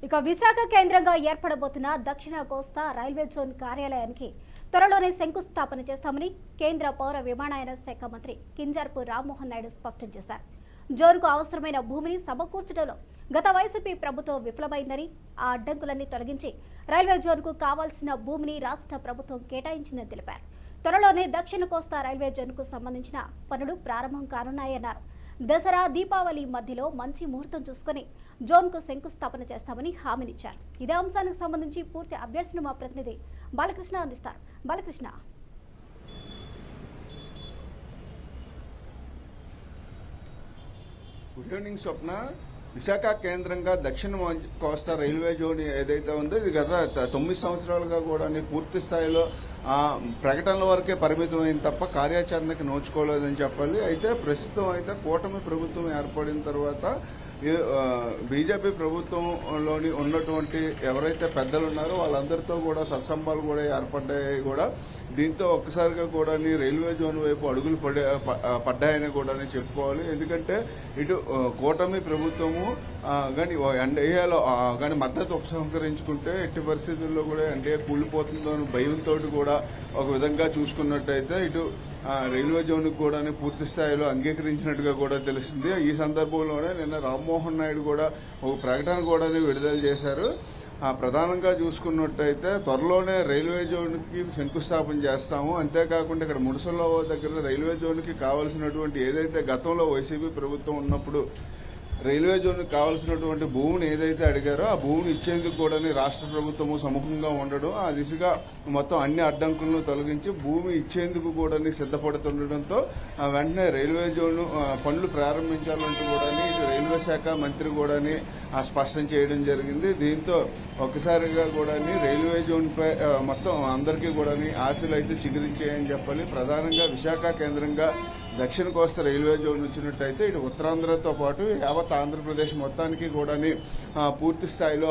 ఇక విశాఖ కేంద్రంగా ఏర్పడబోతున్న దక్షిణ కోస్తా రైల్వే జోన్ కార్యాలయానికి త్వరలోనే శంకుస్థాపన చేస్తామని కేంద్ర పౌర విమానయాన శాఖ మంత్రి కింజరాపు రామ్మోహన్ నాయుడు స్పష్టం చేశారు. జోన్కు అవసరమైన భూమిని సమకూర్చడంలో గత వైసీపీ ప్రభుత్వం విఫలమైందని, ఆ అడ్డంకులన్నీ తొలగించి రైల్వే జోన్కు కావాల్సిన భూమిని రాష్ట్ర ప్రభుత్వం కేటాయించిందని తెలిపారు. త్వరలోనే దక్షిణ కోస్తా రైల్వే జోన్కు సంబంధించిన పనులు ప్రారంభం కానున్నాయన్నారు. దసరా దీపావళి మధ్యలో మంచి ముహూర్తం చూసుకుని జోన్కు శంకుస్థాపన చేస్తామని హామీనిచ్చారు. ఇదే అంశానికి సంబంధించి పూర్తి అప్డేట్స్ను మా ప్రతినిధి బాలకృష్ణ అందిస్తారు. బాలకృష్ణ, గుడ్ ఈవినింగ్ స్వప్న. విశాఖ కేంద్రంగా దక్షిణ కోస్తా రైల్వే జోన్ ఏదైతే ఉందో ఇది గత 9 సంవత్సరాలుగా కూడా పూర్తి స్థాయిలో ప్రకటనల వరకే పరిమితమైన తప్ప కార్యాచరణకి నోచుకోలేదని చెప్పాలి. అయితే ప్రస్తుతం అయితే కూటమి ప్రభుత్వం ఏర్పడిన తర్వాత బీజేపీ ప్రభుత్వంలోని ఉన్నటువంటి ఎవరైతే పెద్దలు ఉన్నారో వాళ్ళందరితో కూడా సత్సంబాలు కూడా ఏర్పడ్డాయి. కూడా దీంతో ఒక్కసారిగా కూడా రైల్వే జోన్ వైపు అడుగులు పడ్డాయని కూడా చెప్పుకోవాలి. ఎందుకంటే ఇటు కూటమి ప్రభుత్వము కానీ ఎన్డీఏలో కానీ మద్దతు ఉపసంహరించుకుంటే ఎట్టి పరిస్థితుల్లో కూడా ఎన్డీఏ కూలిపోతుందో అని భయంతో కూడా ఒక విధంగా చూసుకున్నట్టయితే ఇటు రైల్వే జోన్కి కూడా పూర్తి స్థాయిలో అంగీకరించినట్టుగా కూడా తెలుస్తుంది. ఈ సందర్భంలోనే నిన్న రామ్మోహన్ నాయుడు కూడా ఒక ప్రకటన కూడా విడుదల చేశారు. ప్రధానంగా చూసుకున్నట్టయితే త్వరలోనే రైల్వే జోన్కి శంకుస్థాపన చేస్తాము. అంతేకాకుండా ఇక్కడ ముడసల్లో దగ్గర రైల్వే జోన్కి కావాల్సినటువంటి ఏదైతే గతంలో వైసీపీ ప్రభుత్వం ఉన్నప్పుడు రైల్వే జోన్కి కావాల్సినటువంటి భూమిని ఏదైతే అడిగారో ఆ భూమిని ఇచ్చేందుకు కూడా రాష్ట్ర ప్రభుత్వము సముఖంగా ఉండడం, ఆ దిశగా మొత్తం అన్ని అడ్డంకులను తొలగించి భూమి ఇచ్చేందుకు కూడా సిద్ధపడుతుండటంతో వెంటనే రైల్వే జోన్ పనులు ప్రారంభించాలంటూ కూడా రైల్వే శాఖ మంత్రి కూడా స్పష్టం చేయడం జరిగింది. దీంతో ఒక్కసారిగా కూడా రైల్వే జోన్పై మొత్తం అందరికీ కూడా ఆశలు అయితే చిగురించాయని చెప్పాలి. ప్రధానంగా విశాఖ కేంద్రంగా దక్షిణ కోస్తా రైల్వే జోన్ వచ్చినట్టయితే ఇటు ఉత్తరాంధ్రతో పాటు యావత్ ఆంధ్రప్రదేశ్ మొత్తానికి కూడా పూర్తి స్థాయిలో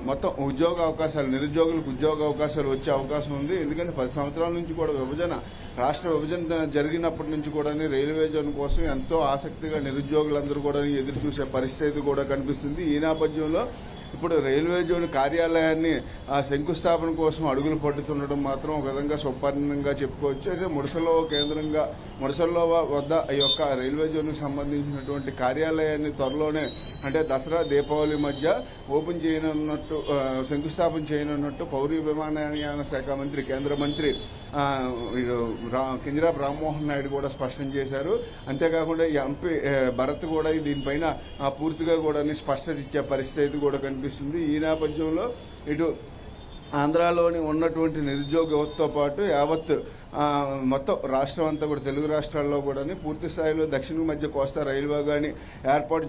మొత్తం ఉద్యోగ అవకాశాలు, నిరుద్యోగులకు ఉద్యోగ అవకాశాలు వచ్చే అవకాశం ఉంది. ఎందుకంటే 10 సంవత్సరాల నుంచి కూడా రాష్ట్ర విభజన జరిగినప్పటి నుంచి కూడా రైల్వే జోన్ కోసం ఎంతో ఆసక్తిగా నిరుద్యోగులందరూ కూడా ఎదురు చూసే పరిస్థితి కూడా కనిపిస్తుంది. ఈ నేపథ్యంలో ఇప్పుడు రైల్వే జోన్ కార్యాలయాన్ని శంకుస్థాపన కోసం అడుగులు పడుతుండడం మాత్రం ఒక విధంగా స్వప్నంగా చెప్పుకోవచ్చు. అయితే ముడసల్లో వద్ద ఈ యొక్క రైల్వే జోన్కి సంబంధించినటువంటి కార్యాలయాన్ని త్వరలోనే అంటే దసరా దీపావళి మధ్య ఓపెన్ చేయనున్నట్టు, శంకుస్థాపన చేయనున్నట్టు పౌర విమానయాన శాఖ మంత్రి, కేంద్ర మంత్రి కింజరాపు రామ్మోహన్ నాయుడు కూడా స్పష్టం చేశారు. అంతేకాకుండా ఎంపీ భరత్ కూడా దీనిపైన పూర్తిగా కూడా స్పష్టత ఇచ్చే పరిస్థితి కూడా కనిపిస్తుంది. ఈ నేపథ్యంలో ఇటు ఆంధ్రాలోని ఉన్నటువంటి నిరుద్యోగ యువతతో పాటు యావత్ మొత్తం రాష్ట్రం అంతా కూడా తెలుగు రాష్ట్రాల్లో కూడా పూర్తి స్థాయిలో దక్షిణ మధ్య కోస్తా రైల్వే కానీ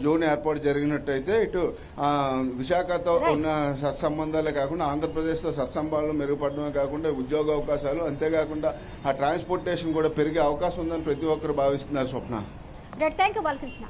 జోన్ ఏర్పాటు జరిగినట్టయితే ఇటు విశాఖతో ఉన్న సత్సంబంధాలే కాకుండా ఆంధ్రప్రదేశ్లో సత్సంబంధాలు మెరుగుపడడమే కాకుండా ఉద్యోగ అవకాశాలు, అంతేకాకుండా ఆ ట్రాన్స్పోర్టేషన్ కూడా పెరిగే అవకాశం ఉందని ప్రతి ఒక్కరు భావిస్తున్నారు. స్వప్న. థాంక్యూ బాలకృష్ణ.